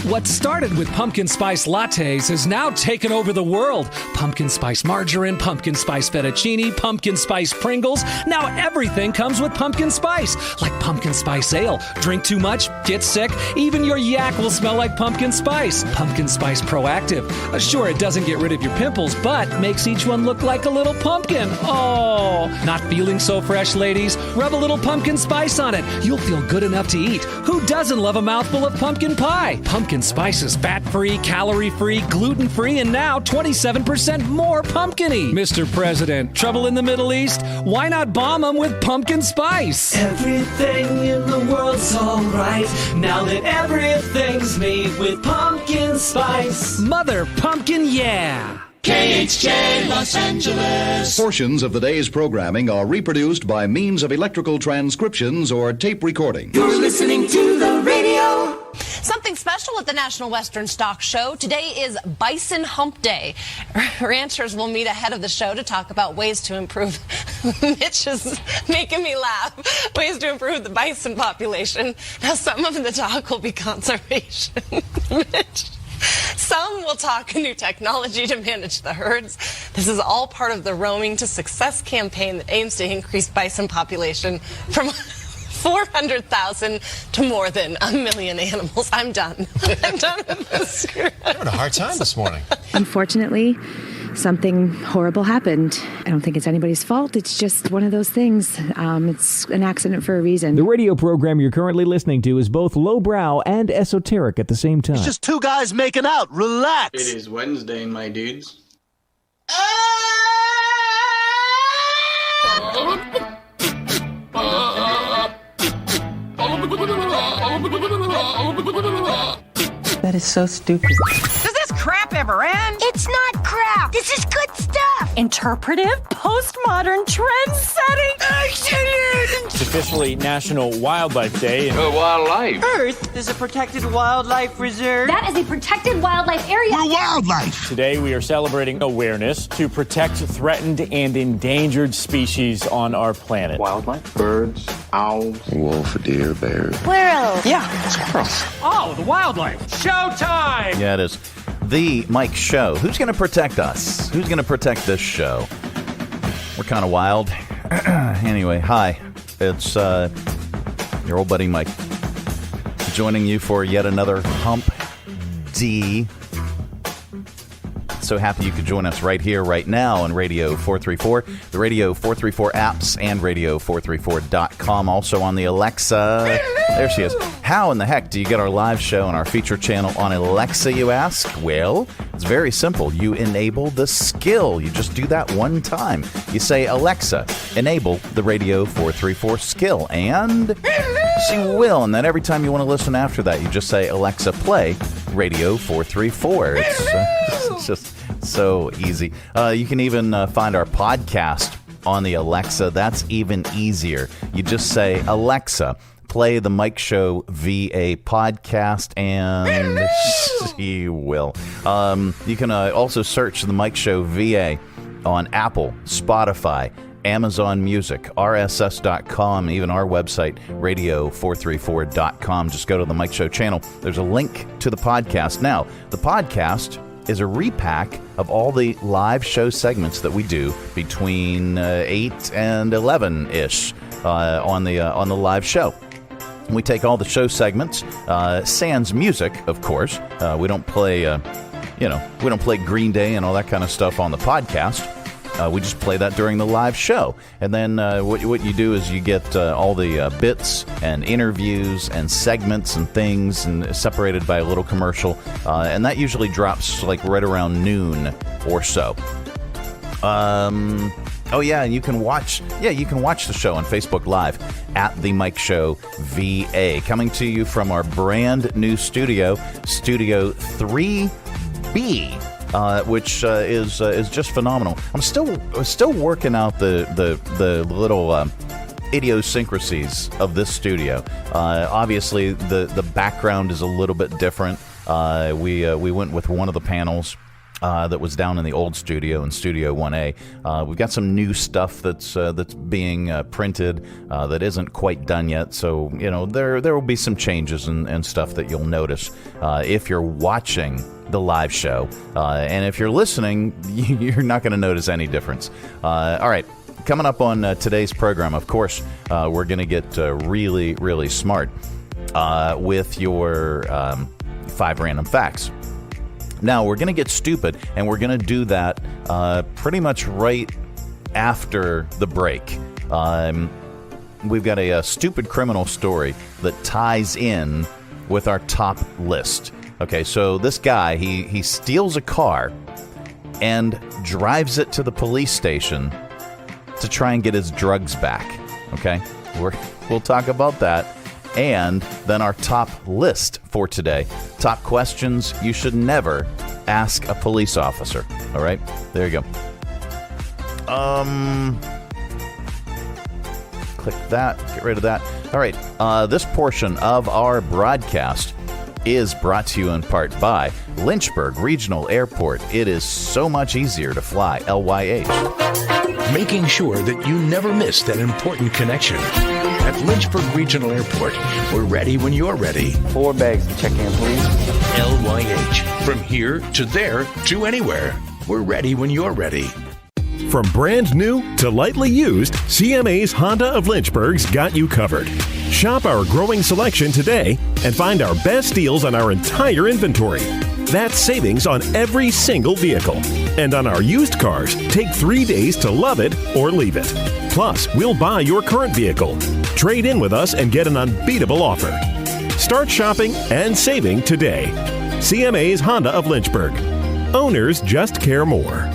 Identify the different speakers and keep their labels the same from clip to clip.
Speaker 1: What started with pumpkin spice lattes has now taken over the world. Pumpkin spice margarine, pumpkin spice fettuccine, pumpkin spice Pringles. Now everything comes with pumpkin spice. Like pumpkin spice ale. Drink too much, get sick. Even your yak will smell like pumpkin spice. Pumpkin spice proactive. Sure, it doesn't get rid of your pimples, but makes each one look like a little pumpkin. Oh, not feeling so fresh, ladies? Rub a little pumpkin spice on it. You'll feel good enough to eat. Who doesn't love a mouthful of pumpkin pie? Pumpkin spice is fat-free, calorie-free, gluten-free, and now 27% more pumpkin-y. Mr. President, trouble in the Middle East? Why not bomb them with pumpkin spice?
Speaker 2: Everything in the world's alright now that everything's made with pumpkin spice.
Speaker 1: Mother pumpkin, yeah!
Speaker 3: KHJ Los Angeles.
Speaker 4: Portions of the day's programming are reproduced by means of electrical transcriptions or tape recording.
Speaker 2: You're listening to the radio.
Speaker 5: Something special at the National Western Stock Show. Today is Bison Hump Day. Ranchers will meet ahead of the show to talk about ways to improve. Mitch is making me laugh. Ways to improve the bison population. Now, some of the talk will be conservation. Mitch. Some will talk new technology to manage the herds. This is all part of the Roaming to Success campaign that aims to increase bison population from 400,000 to more than 1 million animals. I'm done. I'm done with this.
Speaker 6: You're having a hard time this morning.
Speaker 7: Unfortunately, something horrible happened. I don't think it's anybody's fault. It's just one of those things. It's an accident for a reason.
Speaker 8: The radio program you're currently listening to is both lowbrow and esoteric at the same time.
Speaker 9: It's just two guys making out. Relax.
Speaker 10: It is Wednesday, my dudes.
Speaker 11: That is so stupid.
Speaker 12: Does this crap ever end?
Speaker 13: It's not crap. This is good stuff.
Speaker 12: Interpretive, postmodern, trend-setting. Excellent.
Speaker 14: It's officially National Wildlife Day.
Speaker 10: Wildlife.
Speaker 11: Earth is a protected wildlife reserve.
Speaker 13: That is a protected wildlife area.
Speaker 9: We're wildlife.
Speaker 14: Today we are celebrating awareness to protect threatened and endangered species on our planet.
Speaker 10: Wildlife. Birds, owls.
Speaker 15: Wolf, deer, bear.
Speaker 13: Squirrel.
Speaker 11: Yeah.
Speaker 9: Squirrels.
Speaker 14: Oh, the wildlife. Showtime!
Speaker 16: Yeah, it is. The Mike Show. Who's going to protect us? Who's going to protect this show? We're kind of wild. Anyway, hi. It's your old buddy Mike joining you for yet another Hump D. So happy you could join us right here, right now on Radio 434, the Radio 434 apps, and radio434.com. Also on the Alexa. There she is. How in the heck do you get our live show and our feature channel on Alexa, you ask? Well, it's very simple. You enable the skill. You just do that one time. You say, Alexa, enable the Radio 434 skill, and she will. And then every time you want to listen after that, you just say, Alexa, play Radio 434. It's just so easy. You can even find our podcast on the Alexa. That's even easier. You just say, Alexa, play the Mike Show VA podcast, and she will. You can also search the Mike Show VA on Apple, Spotify, Amazon Music, RSS.com, even our website, radio434.com. Just go to the Mike Show channel. There's a link to the podcast. Now, the podcast is a repack of all the live show segments that we do between 8 and 11-ish on the live show. We take all the show segments, sans music, of course. We don't play, we don't play Green Day and all that kind of stuff on the podcast. We just play that during the live show. And then what you do is you get all the bits and interviews and segments and things, and separated by a little commercial. And that usually drops like right around noon or so. Oh yeah, and you can watch the show on Facebook Live at The Mike Show VA, coming to you from our brand new studio, Studio 3B. Which is just phenomenal. I'm still working out the little idiosyncrasies of this studio. Obviously, the background is a little bit different. We went with one of the panels that was down in the old studio in Studio 1A. We've got some new stuff that's being printed that isn't quite done yet. So, there will be some changes and stuff that you'll notice if you're watching the live show. And if you're listening, you're not going to notice any difference. All right. Coming up on today's program, of course, we're going to get really, really smart with your 5 random facts. Now, we're going to get stupid, and we're going to do that pretty much right after the break. We've got a stupid criminal story that ties in with our top list. Okay, so this guy, he steals a car and drives it to the police station to try and get his drugs back. Okay, we'll talk about that. And then our top list for today. Top questions you should never ask a police officer. All right, there you go. Click that, get rid of that. All right, this portion of our broadcast is brought to you in part by Lynchburg Regional Airport. It is so much easier to fly, LYH.
Speaker 15: Making sure that you never miss that important connection. At Lynchburg Regional Airport, we're ready when you're ready.
Speaker 11: 4 bags to check in, please.
Speaker 15: LYH. From here to there to anywhere. We're ready when you're ready.
Speaker 17: From brand new to lightly used, CMA's Honda of Lynchburg's got you covered. Shop our growing selection today and find our best deals on our entire inventory. That's savings on every single vehicle. And on our used cars, take 3 days to love it or leave it. Plus, we'll buy your current vehicle. Trade in with us and get an unbeatable offer. Start shopping and saving today. CMA's Honda of Lynchburg. Owners just care more.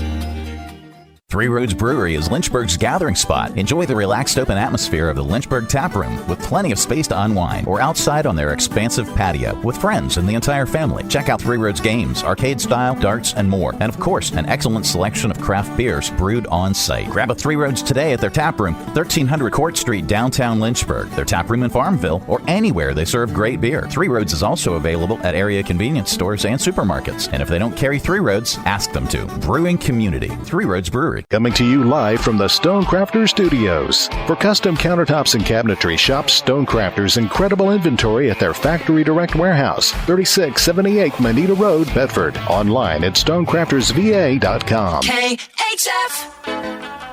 Speaker 16: Three Roads Brewery is Lynchburg's gathering spot. Enjoy the relaxed open atmosphere of the Lynchburg Tap Room with plenty of space to unwind, or outside on their expansive patio with friends and the entire family. Check out Three Roads games, arcade style, darts, and more. And of course, an excellent selection of craft beers brewed on site. Grab a Three Roads today at their tap room, 1300 Court Street, downtown Lynchburg. Their tap room in Farmville, or anywhere they serve great beer. Three Roads is also available at area convenience stores and supermarkets. And if they don't carry Three Roads, ask them to. Brewing community, Three Roads Brewery.
Speaker 18: Coming to you live from the Stonecrafter Studios. For custom countertops and cabinetry, shop Stonecrafter's incredible inventory at their Factory Direct Warehouse, 3678 Manita Road, Bedford. Online at stonecraftersva.com.
Speaker 19: KHF!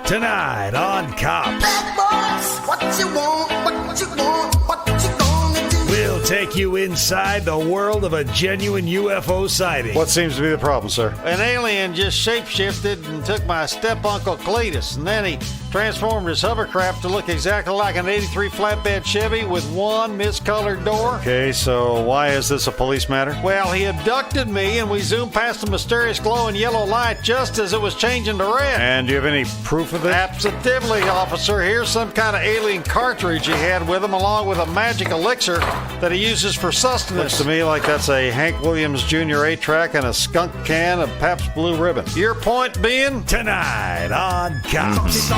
Speaker 15: Tonight on Cops.
Speaker 19: Bad boys, what you want, what you want, what you gonna do?
Speaker 15: We'll take you inside the world of a genuine UFO sighting.
Speaker 6: What seems to be the problem, sir? An alien just shapeshifted and took my step-uncle Cletus, and then he transformed his hovercraft to look exactly like an 83 flatbed Chevy with one miscolored door. Okay, so why is this a police matter? Well, he abducted me, and we zoomed past a mysterious glowing yellow light just as it was changing to red. And do you have any proof of this? Absolutely, officer. Here's some kind of alien cartridge he had with him, along with a magic elixir that he uses for sustenance. Looks to me like that's a Hank Williams Jr. 8-track and a skunk can of Pabst Blue Ribbon. Your point being?
Speaker 15: Tonight on Cops.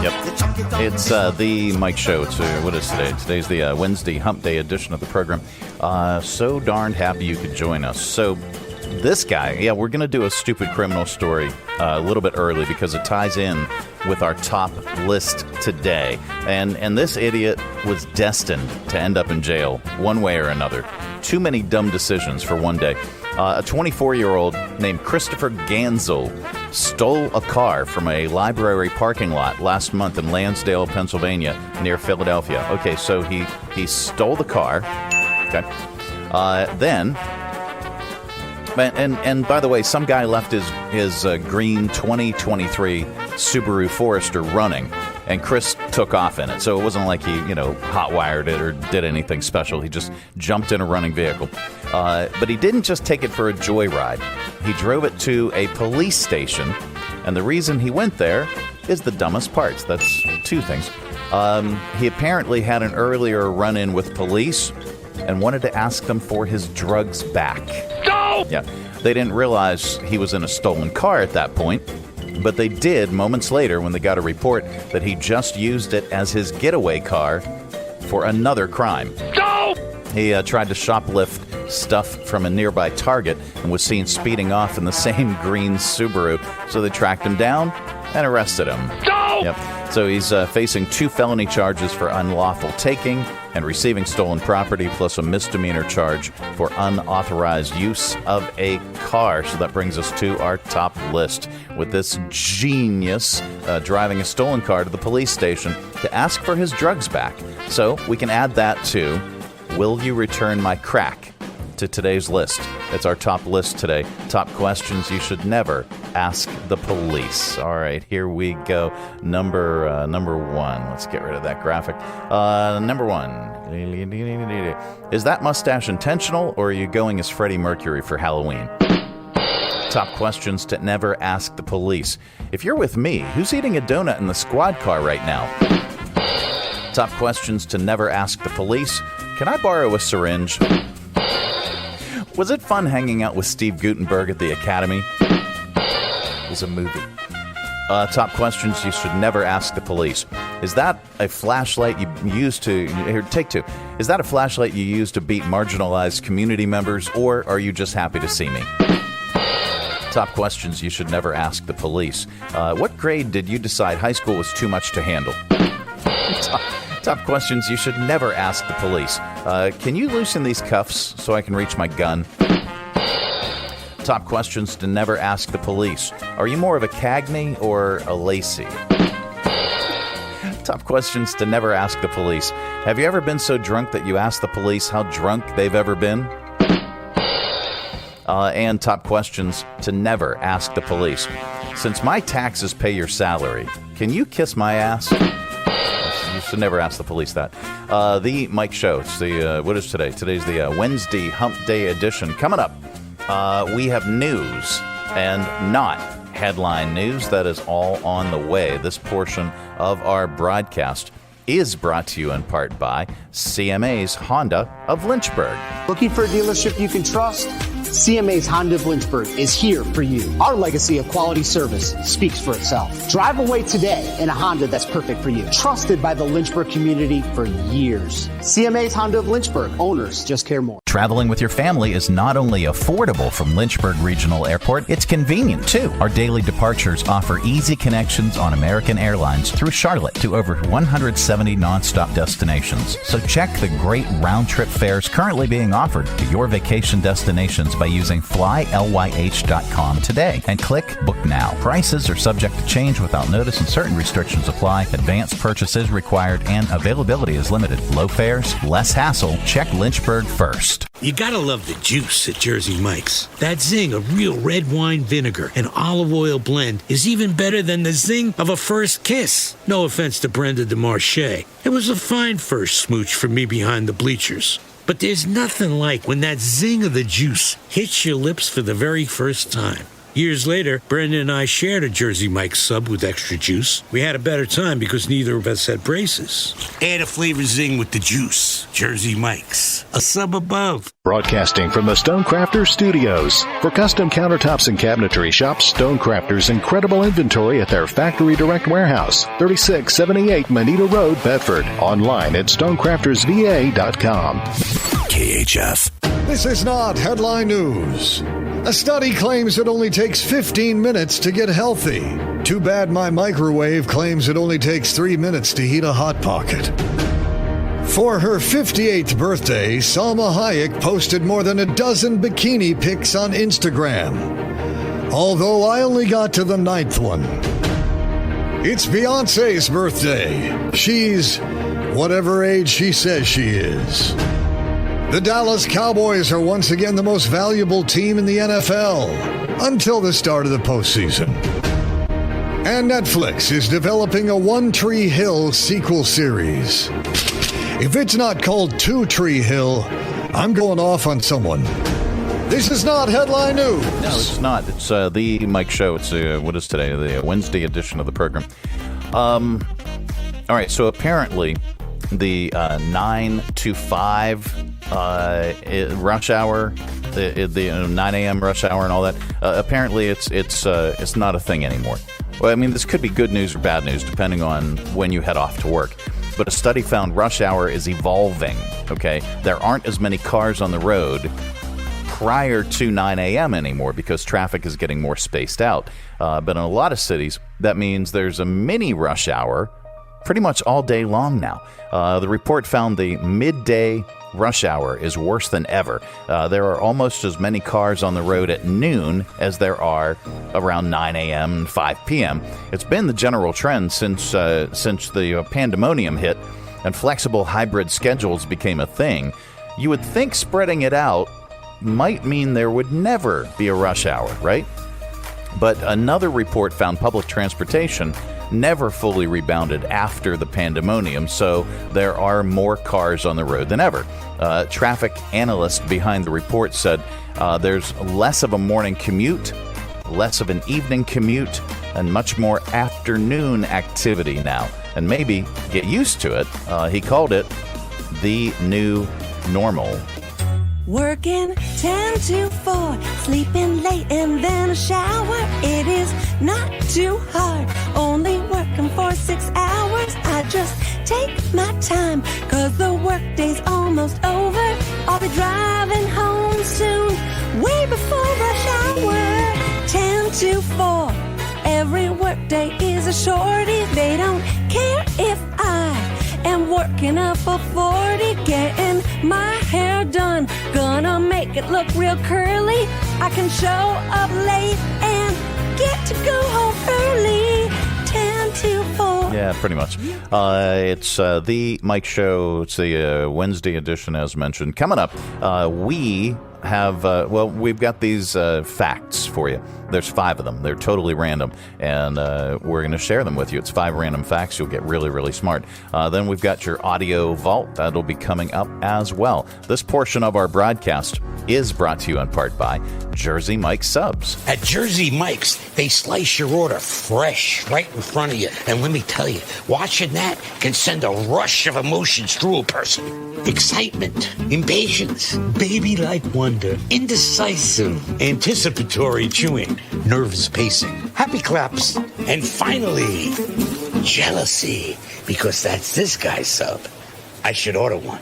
Speaker 16: Yep. It's the Mike Show. What is today? Today's the Wednesday Hump Day edition of the program. So darned happy you could join us. So this guy, we're going to do a stupid criminal story a little bit early because it ties in with our top list today. And this idiot was destined to end up in jail one way or another. Too many dumb decisions for one day. A 24-year-old named Christopher Gansel stole a car from a library parking lot last month in Lansdale, Pennsylvania, near Philadelphia. Okay, so he stole the car. Okay. Then, and by the way, some guy left his green 2023 Subaru Forester running, and Chris took off in it. So it wasn't like he, hot-wired it or did anything special. He just jumped in a running vehicle. But he didn't just take it for a joyride. He drove it to a police station, and the reason he went there is the dumbest parts. That's two things. He apparently had an earlier run-in with police and wanted to ask them for his drugs back. No! Yeah. They didn't realize he was in a stolen car at that point, but they did moments later when they got a report that he just used it as his getaway car for another crime. No! He tried to shoplift stuff from a nearby Target and was seen speeding off in the same green Subaru. So they tracked him down and arrested him. No! Yep. So he's facing 2 felony charges for unlawful taking and receiving stolen property, plus a misdemeanor charge for unauthorized use of a car. So that brings us to our top list, with this genius driving a stolen car to the police station to ask for his drugs back. So we can add that to Will You Return My Crack to today's list. It's our top list today. Top questions you should never ask the police. All right, here we go. Number one. Let's get rid of that graphic. Number one. Is that mustache intentional, or are you going as Freddie Mercury for Halloween? Top questions to never ask the police. If you're with me, who's eating a donut in the squad car right now? Top questions to never ask the police. Can I borrow a syringe? Was it fun hanging out with Steve Guttenberg at the Academy? It was a movie. Top questions you should never ask the police. Is that a flashlight you use to... Here, take 2. Is that a flashlight you use to beat marginalized community members, or are you just happy to see me? Top questions you should never ask the police. What grade did you decide high school was too much to handle? Top questions you should never ask the police. Can you loosen these cuffs so I can reach my gun? Top questions to never ask the police. Are you more of a Cagney or a Lacey? Top questions to never ask the police. Have you ever been so drunk that you ask the police how drunk they've ever been? And top questions to never ask the police. Since my taxes pay your salary, can you kiss my ass? You should never ask the police that. The Mike Show. It's the, what is today? Today's the Wednesday Hump Day edition. Coming up, we have news and not headline news. That is all on the way. This portion of our broadcast is brought to you in part by CMA's Honda of Lynchburg.
Speaker 20: Looking for a dealership you can trust? CMA's Honda of Lynchburg is here for you. Our legacy of quality service speaks for itself. Drive away today in a Honda that's perfect for you. Trusted by the Lynchburg community for years. CMA's Honda of Lynchburg. Owners just care more.
Speaker 21: Traveling with your family is not only affordable from Lynchburg Regional Airport, it's convenient too. Our daily departures offer easy connections on American Airlines through Charlotte to over 170 nonstop destinations. So check the great round-trip fares currently being offered to your vacation destinations by using flylyh.com today and click Book Now. Prices are subject to change without notice and certain restrictions apply. Advanced purchase is required and availability is limited. Low fares, less hassle. Check Lynchburg first.
Speaker 15: You gotta love the juice at Jersey Mike's. That zing of real red wine vinegar and olive oil blend is even better than the zing of a first kiss. No offense to Brenda DeMarche. It was a fine first smooch for me behind the bleachers. But there's nothing like when that zing of the juice hits your lips for the very first time. Years later, Brenda and I shared a Jersey Mike's sub with extra juice. We had a better time because neither of us had braces. Add a flavor zing with the juice. Jersey Mike's. A sub above.
Speaker 18: Broadcasting from the Stonecrafters Studios. For custom countertops and cabinetry, shop Stonecrafters' incredible inventory at their Factory Direct Warehouse, 3678 Moneta Road, Bedford. Online at stonecraftersva.com.
Speaker 22: KHF. This is not headline news. A study claims it only takes 15 minutes to get healthy. Too bad my microwave claims it only takes 3 minutes to heat a Hot Pocket. For her 58th birthday, Salma Hayek posted more than a dozen bikini pics on Instagram. Although I only got to the 9th one. It's Beyonce's birthday. She's whatever age she says she is. The Dallas Cowboys are once again the most valuable team in the NFL until the start of the postseason. And Netflix is developing a One Tree Hill sequel series. If it's not called Two Tree Hill, I'm going off on someone. This is not headline news.
Speaker 16: No, it's not. It's the Mike Show. It's what is today? The Wednesday edition of the program. All right, so apparently the 9 to 5 rush hour, the 9 a.m. rush hour and all that, apparently it's not a thing anymore. Well, I mean, this could be good news or bad news depending on when you head off to work. But a study found rush hour is evolving, okay? There aren't as many cars on the road prior to 9 a.m. anymore because traffic is getting more spaced out. But in a lot of cities, that means there's a mini rush hour pretty much all day long now. The report found the midday rush hour is worse than ever. There are almost as many cars on the road at noon as there are around 9 a.m. and 5 p.m. It's been the general trend since the pandemonium hit and flexible hybrid schedules became a thing. You would think spreading it out might mean there would never be a rush hour, right? But another report found public transportation never fully rebounded after the pandemonium, so there are more cars on the road than ever. Traffic analyst behind the report said there's less of a morning commute, less of an evening commute, and much more afternoon activity now. And maybe get used to it. He called it the new normal.
Speaker 1: Working 10 to 4, sleeping late and then a shower. It is not too hard, only working for 6 hours. I just take my time, cause the workday's almost over. I'll be driving home soon, way before rush hour. 10 to 4, every workday is a shorty. They don't care if I am working up for 40, getting my hair done, gonna make it look real curly. I can show up late and get to go home early. 10 to 4.
Speaker 16: Yeah, pretty much. It's the Mike Show. It's the Wednesday edition, as mentioned. Coming up, we have, we've got these facts for you. There's 5 of them. They're totally random, and we're going to share them with you. It's 5 random facts. You'll get really, really smart. Then we've got your audio vault. That'll be coming up as well. This portion of our broadcast is brought to you in part by Jersey Mike's Subs.
Speaker 15: At Jersey Mike's, they slice your order fresh right in front of you. And let me tell you, watching that can send a rush of emotions through a person. Excitement, impatience, baby-like wonder, indecisive, anticipatory chewing, nervous pacing, happy claps, and finally, jealousy, because that's this guy's sub. I should order one.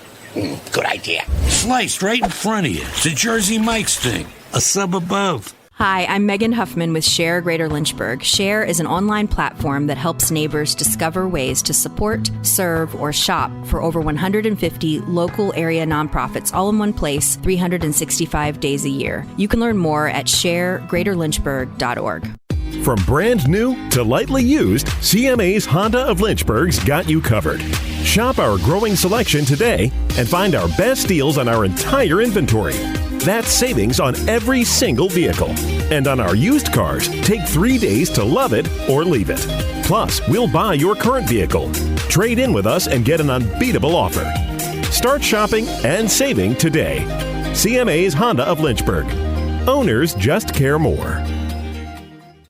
Speaker 15: Good idea. Sliced right in front of you. It's a Jersey Mike's thing. A sub above.
Speaker 3: Hi, I'm Megan Huffman with Share Greater Lynchburg. Share is an online platform that helps neighbors discover ways to support, serve, or shop for over 150 local area nonprofits all in one place, 365 days a year. You can learn more at sharegreaterlynchburg.org.
Speaker 17: From brand new to lightly used, CMA's Honda of Lynchburg's got you covered. Shop our growing selection today and find our best deals on our entire inventory. That's savings on every single vehicle. And on our used cars, take 3 days to love it or leave it. Plus, we'll buy your current vehicle. Trade in with us and get an unbeatable offer. Start shopping and saving today. CMA's Honda of Lynchburg. Owners just care more.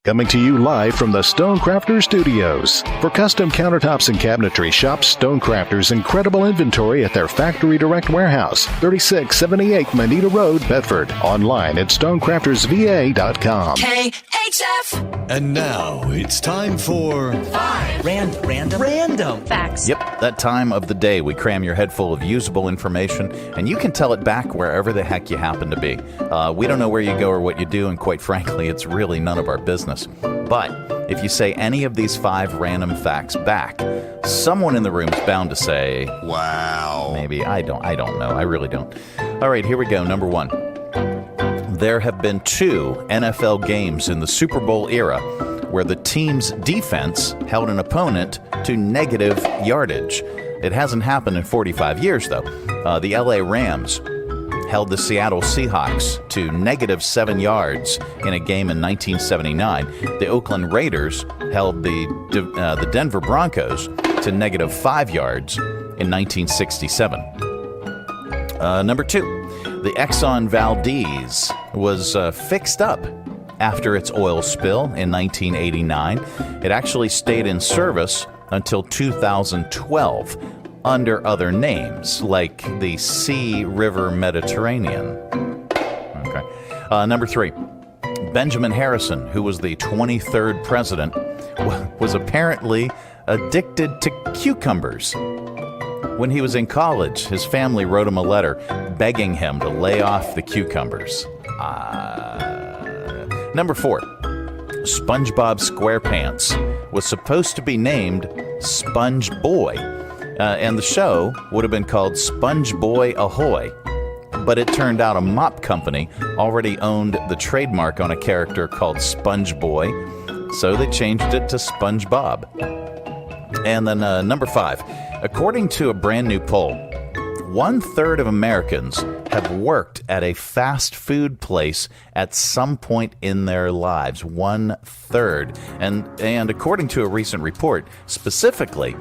Speaker 18: Coming to you live from the Stonecrafters Studios. For custom countertops and cabinetry, shop Stonecrafters' incredible inventory at their Factory Direct Warehouse, 3678 Manita Road, Bedford. Online at stonecraftersva.com.
Speaker 2: KHF.
Speaker 22: And now it's time for
Speaker 2: 5 random
Speaker 5: facts.
Speaker 16: Yep, that time of the day we cram your head full of usable information, and you can tell it back wherever the heck you happen to be. We don't know where you go or what you do, and quite frankly, it's really none of our business. But if you say any of these 5 random facts back, someone in the room is bound to say, wow. Maybe. I don't know. I really don't. All right, here we go. Number 1. There have been 2 NFL games in the Super Bowl era where the team's defense held an opponent to negative yardage. It hasn't happened in 45 years, though. The LA Rams held the Seattle Seahawks to negative 7 yards in a game in 1979. The Oakland Raiders held the Denver Broncos to negative 5 yards in 1967. Number 2, the Exxon Valdez was fixed up after its oil spill in 1989. It actually stayed in service until 2012. Under other names, like the Sea River Mediterranean. Okay. Number 3, Benjamin Harrison, who was the 23rd president, was apparently addicted to cucumbers. When he was in college, his family wrote him a letter begging him to lay off the cucumbers. Number 4. SpongeBob SquarePants was supposed to be named Sponge Boy, and the show would have been called Sponge Boy Ahoy. But it turned out a mop company already owned the trademark on a character called Sponge Boy, so they changed it to SpongeBob. And then number 5. According to a brand new poll, 1/3 of Americans have worked at a fast food place at some point in their lives. 1/3. And according to a recent report, specifically,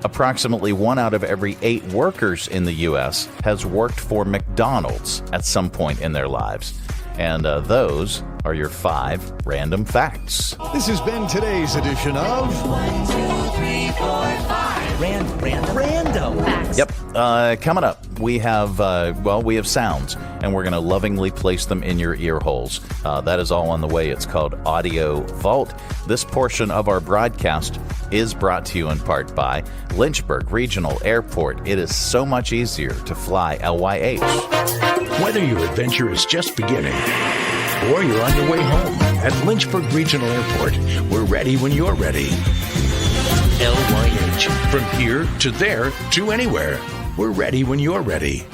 Speaker 16: approximately 1 out of every 8 workers in the U.S. has worked for McDonald's at some point in their lives. And those are your 5 random facts.
Speaker 22: This has been today's edition of
Speaker 2: 1, 2, 3, 4, 5. Random facts.
Speaker 16: Yep. Coming up, we have sounds, and we're going to lovingly place them in your ear holes. That is all on the way. It's called Audio Vault. This portion of our broadcast is brought to you in part by Lynchburg Regional Airport. It is so much easier to fly LYH.
Speaker 4: Whether your adventure is just beginning or you're on your way home, at Lynchburg Regional Airport, we're ready when you're ready. LYH. From here to there to anywhere. We're ready when you're ready.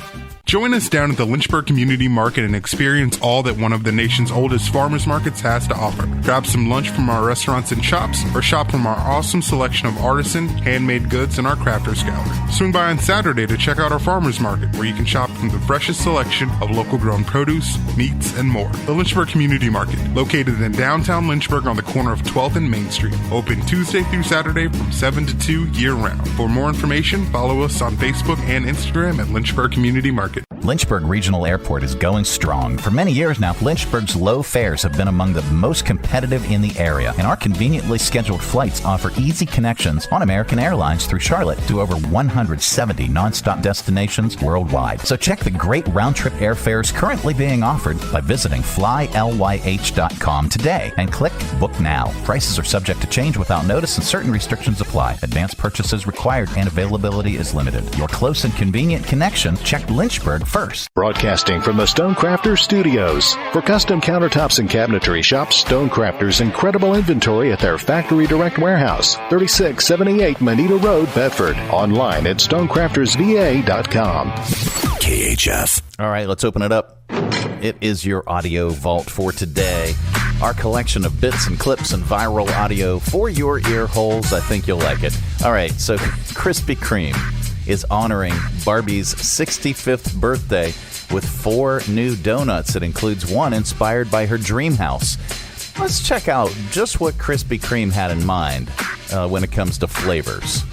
Speaker 7: Join us down at the Lynchburg Community Market and experience all that one of the nation's oldest farmers markets has to offer. Grab some lunch from our restaurants and shops, or shop from our awesome selection of artisan, handmade goods in our crafters gallery. Swing by on Saturday to check out our farmers market, where you can shop from the freshest selection of local grown produce, meats, and more. The Lynchburg Community Market, located in downtown Lynchburg on the corner of 12th and Main Street. Open Tuesday through Saturday from 7 to 2 year-round. For more information, follow us on Facebook and Instagram at Lynchburg Community Market.
Speaker 21: Lynchburg Regional Airport is going strong. For many years now, Lynchburg's low fares have been among the most competitive in the area, and our conveniently scheduled flights offer easy connections on American Airlines through Charlotte to over 170 nonstop destinations worldwide. So check the great round-trip airfares currently being offered by visiting flylyh.com today and click Book Now. Prices are subject to change without notice, and certain restrictions apply. Advanced purchases required, and availability is limited. Your close and convenient connection, check Lynchburg first.
Speaker 18: Broadcasting from the Stonecrafters Studios. For custom countertops and cabinetry, shop Stonecrafters' incredible inventory at their Factory Direct Warehouse, 3678 Manita Road, Bedford. Online at stonecraftersva.com.
Speaker 21: KHF. All right, let's open it up. It is your audio vault for today. Our collection of bits and clips and viral audio for your ear holes. I think you'll like it. All right, so Krispy Kreme is honoring Barbie's 65th birthday with 4 new donuts. It includes one inspired by her dream house. Let's check out just what Krispy Kreme had in mind when it comes to flavors.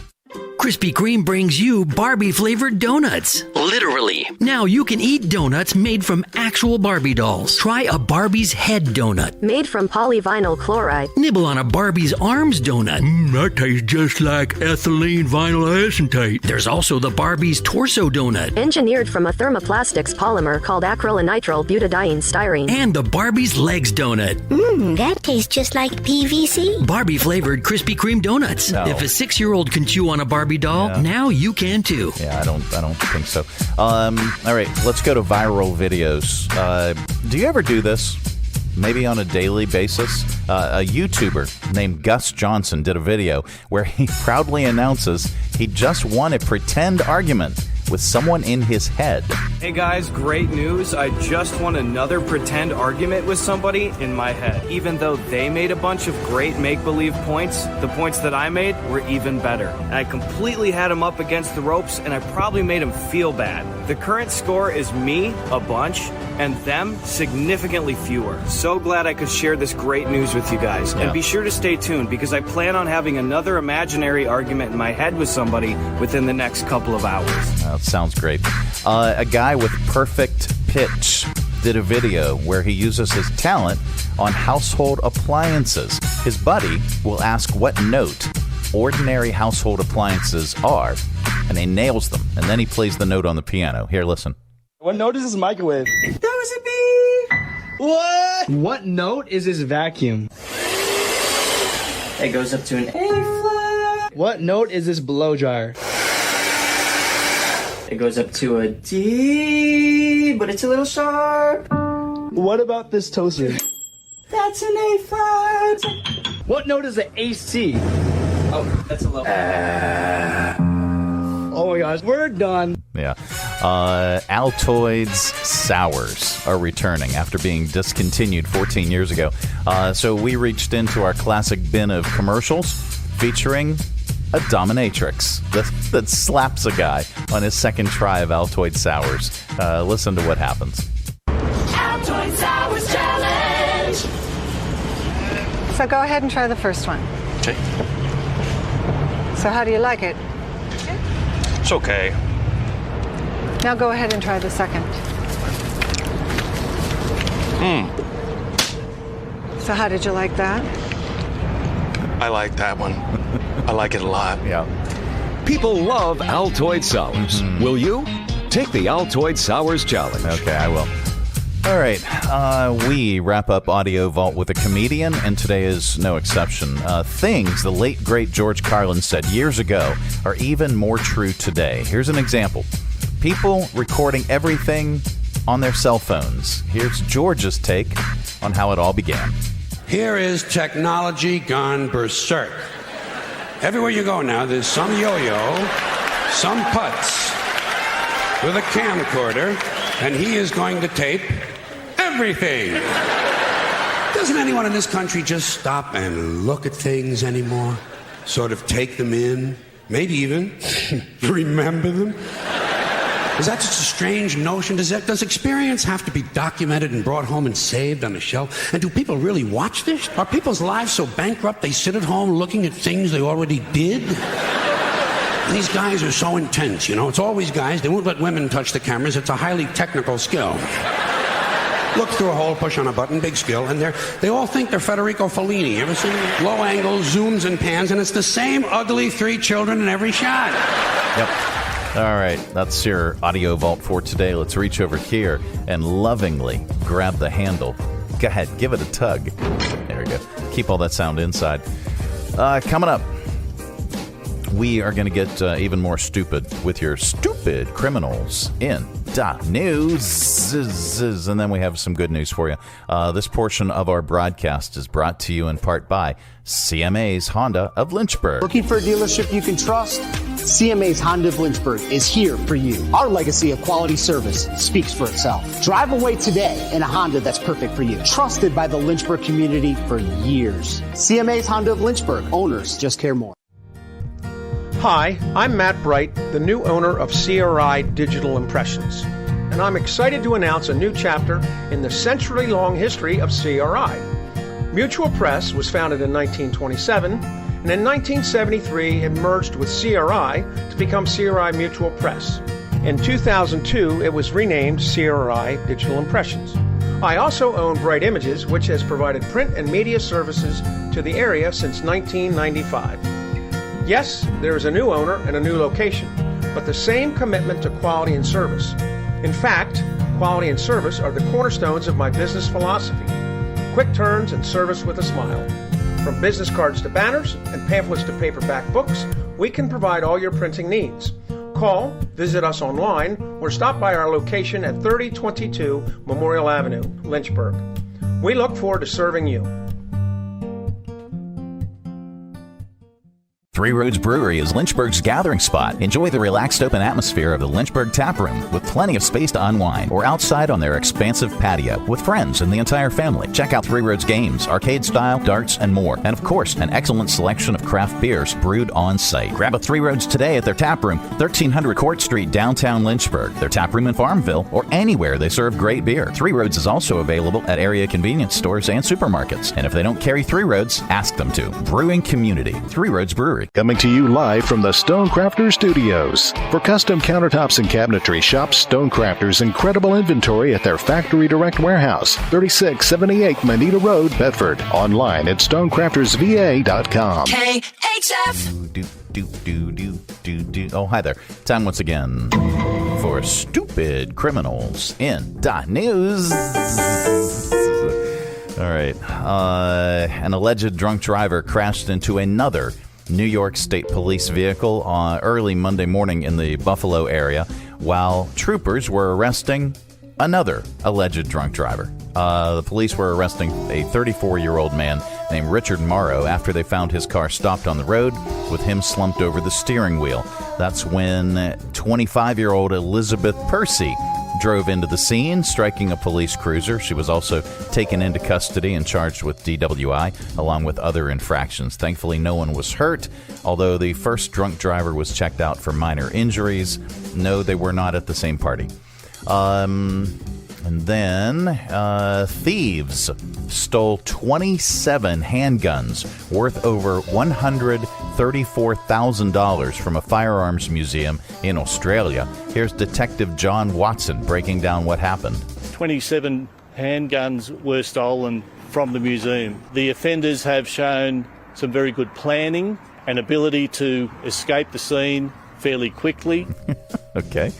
Speaker 23: Krispy Kreme brings you Barbie-flavored donuts. Literally. Now you can eat donuts made from actual Barbie dolls. Try a Barbie's head donut.
Speaker 24: Made from polyvinyl chloride.
Speaker 23: Nibble on a Barbie's arms donut. That tastes just like ethylene vinyl acetate. There's also the Barbie's torso donut.
Speaker 24: Engineered from a thermoplastics polymer called acrylonitrile butadiene styrene.
Speaker 23: And the Barbie's legs donut.
Speaker 13: That tastes just like PVC.
Speaker 23: Barbie-flavored Krispy Kreme donuts.
Speaker 16: No.
Speaker 23: If a 6-year-old can chew on a Barbie doll, now you can too.
Speaker 16: Yeah, I don't think so. All right, let's go to viral videos. Do you ever do this? Maybe on a daily basis? A YouTuber named Gus Johnson did a video where he proudly announces he just won a pretend argument with someone in his head.
Speaker 25: Hey guys, great news. I just won another pretend argument with somebody in my head. Even though they made a bunch of great make-believe points, the points that I made were even better. And I completely had him up against the ropes, and I probably made him feel bad. The current score is me, a bunch, and them, significantly fewer. So glad I could share this great news with you guys.
Speaker 16: Yeah.
Speaker 25: And be sure to stay tuned, because I plan on having another imaginary argument in my head with somebody within the next couple of hours.
Speaker 16: That sounds great. A guy with perfect pitch did a video where he uses his talent on household appliances. His buddy will ask what note ordinary household appliances are, and he nails them, and then he plays the note on the piano. Here, listen.
Speaker 26: What note is this microwave?
Speaker 27: That was a beep. What? What note is this vacuum? It goes up to an A flat. What note is this blow dryer? It goes up to a D, but it's a little sharp. What about this toaster? That's an A flat. What note is an AC? Oh, that's a low. Oh my gosh, we're done.
Speaker 16: Yeah. Altoids Sours are returning after being discontinued 14 years ago. So we reached into our classic bin of commercials featuring a dominatrix that slaps a guy on his second try of Altoid Sours. Listen to what happens.
Speaker 1: Altoid Sours Challenge.
Speaker 8: So go ahead and try the first one.
Speaker 9: Okay.
Speaker 8: So how do you like it?
Speaker 9: It's okay.
Speaker 8: Now go ahead and try the second. So how did you like that?
Speaker 9: I like that one. I like it a lot.
Speaker 16: Yeah.
Speaker 10: People love Altoid Sours. Will you? Take the Altoid Sours Challenge.
Speaker 16: Okay, I will. All right. We wrap up Audio Vault with a comedian, and today is no exception. Things the late, great George Carlin said years ago are even more true today. Here's an example. People recording everything on their cell phones. Here's George's take on how it all began.
Speaker 11: Here is technology gone berserk. Everywhere you go now, there's some yo-yo, some putz with a camcorder, and he is going to tape everything. Doesn't anyone in this country just stop and look at things anymore? Sort of take them in, maybe even remember them? Is that just a strange notion? Does experience have to be documented and brought home and saved on a shelf? And do people really watch this? Are people's lives so bankrupt they sit at home looking at things they already did? These guys are so intense, you know. It's always guys. They won't let women touch the cameras. It's a highly technical skill. Look through a hole, push on a button, big skill, and they all think they're Federico Fellini. You ever seen low angles, zooms, and pans, and it's the same ugly 3 children in every shot.
Speaker 16: Yep. All right, that's your Audio Vault for today. Let's reach over here and lovingly grab the handle. Go ahead, give it a tug. There we go. Keep all that sound inside. Coming up, we are going to get even more stupid with your stupid criminals in the news. And then we have some good news for you. This portion of our broadcast is brought to you in part by CMA's Honda of Lynchburg.
Speaker 20: Looking for a dealership you can trust? CMA's Honda of Lynchburg is here for you. Our legacy of quality service speaks for itself. Drive away today in a Honda that's perfect for you. Trusted by the Lynchburg community for years. CMA's Honda of Lynchburg. Owners just care more.
Speaker 12: Hi, I'm Matt Bright, the new owner of CRI Digital Impressions. And I'm excited to announce a new chapter in the century-long history of CRI. Mutual Press was founded in 1927, and in 1973 it merged with CRI to become CRI Mutual Press. In 2002, it was renamed CRI Digital Impressions. I also own Bright Images, which has provided print and media services to the area since 1995. Yes, there is a new owner and a new location, but the same commitment to quality and service. In fact, quality and service are the cornerstones of my business philosophy. Quick turns and service with a smile. From business cards to banners and pamphlets to paperback books, we can provide all your printing needs. Call, visit us online, or stop by our location at 3022 Memorial Avenue, Lynchburg. We look forward to serving you.
Speaker 21: Three Roads Brewery is Lynchburg's gathering spot. Enjoy the relaxed open atmosphere of the Lynchburg Tap Room with plenty of space to unwind, or outside on their expansive patio with friends and the entire family. Check out Three Roads games, arcade style, darts, and more. And of course, an excellent selection of craft beers brewed on site. Grab a Three Roads today at their tap room, 1300 Court Street, downtown Lynchburg. Their tap room in Farmville, or anywhere they serve great beer. Three Roads is also available at area convenience stores and supermarkets. And if they don't carry Three Roads, ask them to. Brewing community, Three Roads Brewery.
Speaker 18: Coming to you live from the Stonecrafters Studios. For custom countertops and cabinetry, shop Stonecrafters' incredible inventory at their Factory Direct Warehouse, 3678 Manita Road, Bedford. Online at stonecraftersva.com.
Speaker 21: KHF. Oh, hi there. Time once again for Stupid Criminals in the News. All right. An alleged drunk driver crashed into another New York State Police vehicle early Monday morning in the Buffalo area while troopers were arresting another alleged drunk driver. The police were arresting a 34-year-old man named Richard Morrow after they found his car stopped on the road with him slumped over the steering wheel. That's when 25-year-old Elizabeth Percy drove into the scene, striking a police cruiser. She was also taken into custody and charged with DWI, along with other infractions. Thankfully, no one was hurt, although the first drunk driver was checked out for minor injuries. No, they were not at the same party. And then thieves stole 27 handguns worth over $134,000 from a firearms museum in Australia. Here's Detective John Watson breaking down what happened.
Speaker 3: 27 handguns were stolen from the museum. The offenders have shown some very good planning and ability to escape the scene fairly quickly.
Speaker 21: Okay.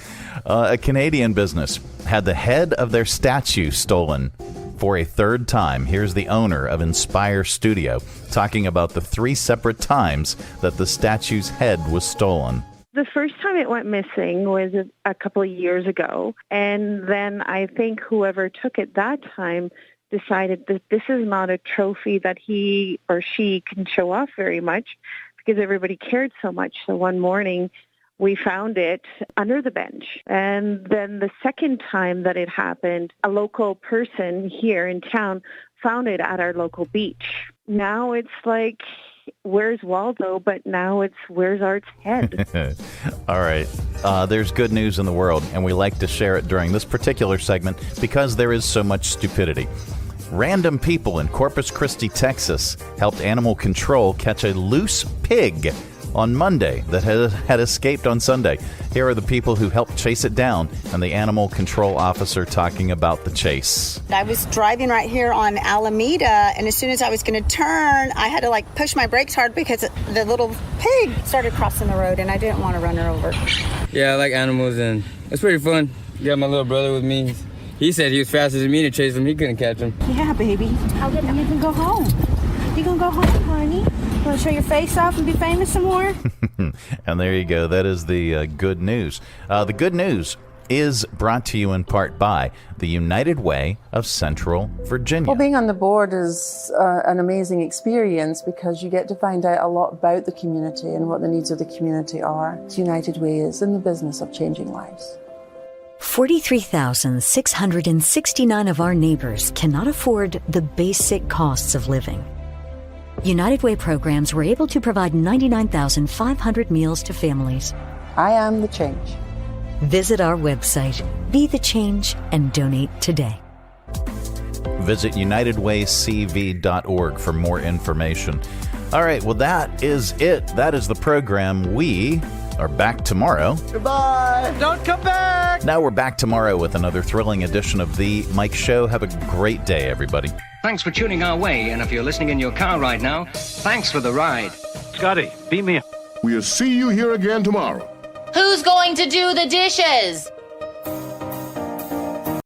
Speaker 21: A Canadian business had the head of their statue stolen for a third time. Here's the owner of Inspire Studio talking about the 3 separate times that the statue's head was stolen.
Speaker 5: The first time it went missing was a couple of years ago, and then I think whoever took it that time decided that this is not a trophy that he or she can show off very much because everybody cared so much. So one morning, we found it under the bench. And then the second time that it happened, a local person here in town found it at our local beach. Now it's like, where's Waldo? But now it's, where's Art's head?
Speaker 21: All right. There's good news in the world, and we like to share it during this particular segment because there is so much stupidity. Random people in Corpus Christi, Texas, helped animal control catch a loose pig on Monday that had escaped on Sunday. Here are the people who helped chase it down and the animal control officer talking about the chase.
Speaker 6: I was driving right here on Alameda, and as soon as I was going to turn, I had to push my brakes hard because the little pig started crossing the road and I didn't want to run her over.
Speaker 14: Yeah, I like animals and it's pretty fun. Got my little brother with me. He said he was faster than me to chase him. He couldn't catch him.
Speaker 15: Yeah, baby. I'll get him. You can go home. You gonna go home, honey? Want to show your face off and be famous some more?
Speaker 21: And there you go. That is the good news. The good news is brought to you in part by the United Way of Central Virginia.
Speaker 17: Well, being on the board is an amazing experience because you get to find out a lot about the community and what the needs of the community are. United Way is in the business of changing lives.
Speaker 19: 43,669 of our neighbors cannot afford the basic costs of living. United Way programs were able to provide 99,500 meals to families.
Speaker 17: I am the change.
Speaker 19: Visit our website, Be the Change, and donate today.
Speaker 21: Visit UnitedWayCV.org for more information. All right, well, that is it. That is the program. We are back tomorrow.
Speaker 27: Goodbye. Don't come back.
Speaker 21: Now we're back tomorrow with another thrilling edition of The Mike Show. Have a great day, everybody.
Speaker 28: Thanks for tuning our way, and if you're listening in your car right now, thanks for the ride.
Speaker 29: Scotty, beat me up.
Speaker 30: We'll see you here again tomorrow.
Speaker 31: Who's going to do the dishes?